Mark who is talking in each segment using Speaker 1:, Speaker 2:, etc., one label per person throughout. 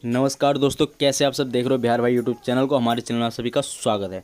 Speaker 1: नमस्कार दोस्तों, कैसे आप सब देख रहे हो बिहार भाई यूट्यूब चैनल को। हमारे चैनल में आप सभी का स्वागत है।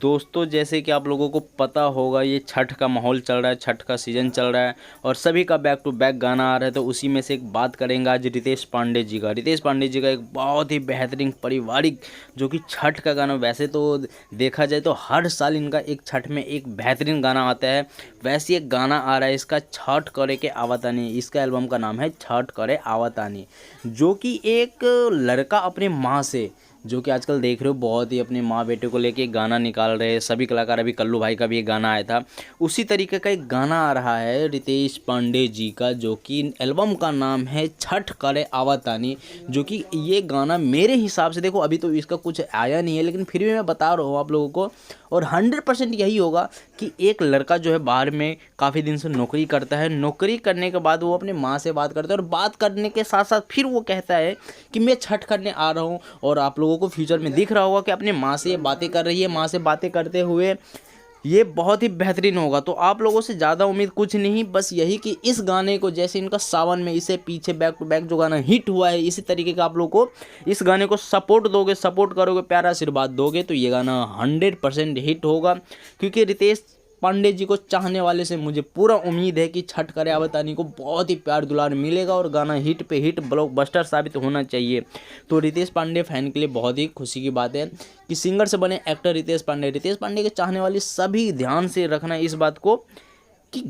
Speaker 1: दोस्तों, जैसे कि आप लोगों को पता होगा, ये छठ का माहौल चल रहा है, छठ का सीज़न चल रहा है और सभी का बैक टू बैक गाना आ रहा है। तो उसी में से एक बात करेंगे आज रितेश पांडे जी का। रितेश पांडे जी का एक बहुत ही बेहतरीन पारिवारिक जो कि छठ का गाना, वैसे तो देखा जाए तो हर साल इनका एक छठ में एक बेहतरीन गाना आता है, वैसे एक गाना आ रहा है इसका, छठ करे के आवतानी। इसका एल्बम का नाम है छठ करे आवतानी, जो कि एक लड़का अपने माँ से, जो कि आजकल देख रहे हो बहुत ही अपने माँ बेटे को लेके एक गाना निकाल रहे हैं सभी कलाकार। अभी कल्लू भाई का भी एक गाना आया था, उसी तरीके का एक गाना आ रहा है रितेश पांडे जी का, जो कि एल्बम का नाम है छठ करे आवतानी। जो कि ये गाना मेरे हिसाब से, देखो अभी तो इसका कुछ आया नहीं है, लेकिन फिर भी मैं बता रहा हूँ आप लोगों को, और 100% यही होगा कि एक लड़का जो है बाहर में काफ़ी दिन से नौकरी करता है, नौकरी करने के बाद वो अपने माँ से बात करता है, और बात करने के साथ साथ फिर वो कहता है कि मैं छठ करने आ रहा हूँ। और आप लोगों को फ्यूचर में दिख रहा होगा कि अपने माँ से ये बातें कर रही है, माँ से बातें करते हुए ये बहुत ही बेहतरीन होगा। तो आप लोगों से ज़्यादा उम्मीद कुछ नहीं, बस यही कि इस गाने को, जैसे इनका सावन में इसे पीछे बैक टू बैक जो गाना हिट हुआ है, इसी तरीके का आप लोग को इस गाने को सपोर्ट दोगे, सपोर्ट करोगे, प्यारा आशीर्वाद दोगे, तो ये गाना 100% हिट होगा। क्योंकि रितेश पांडे जी को चाहने वाले से मुझे पूरा उम्मीद है कि छठ करे आवतानी को बहुत ही प्यार दुलार मिलेगा और गाना हिट पे हिट ब्लॉकबस्टर साबित होना चाहिए। तो रितेश पांडे फैन के लिए बहुत ही खुशी की बात है कि सिंगर से बने एक्टर रितेश पांडे के चाहने वाले सभी ध्यान से रखना इस बात को कि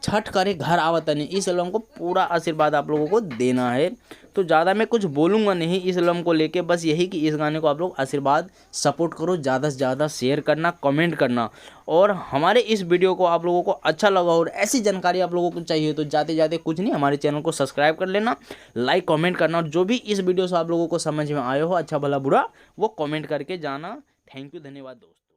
Speaker 1: छठ करे घर आवतनी, इस एल्बम को पूरा आशीर्वाद आप लोगों को देना है। तो ज़्यादा मैं कुछ बोलूँगा नहीं इस एल्बम को लेके, बस यही कि इस गाने को आप लोग आशीर्वाद सपोर्ट करो, ज़्यादा से ज़्यादा शेयर करना, कमेंट करना। और हमारे इस वीडियो को आप लोगों को अच्छा लगा और ऐसी जानकारी आप लोगों को चाहिए तो जाते जाते कुछ नहीं, हमारे चैनल को सब्सक्राइब कर लेना, लाइक कमेंट करना, और जो भी इस वीडियो से आप लोगों को समझ में आया हो, अच्छा भला बुरा, वो कमेंट करके जाना। थैंक यू, धन्यवाद दोस्तों।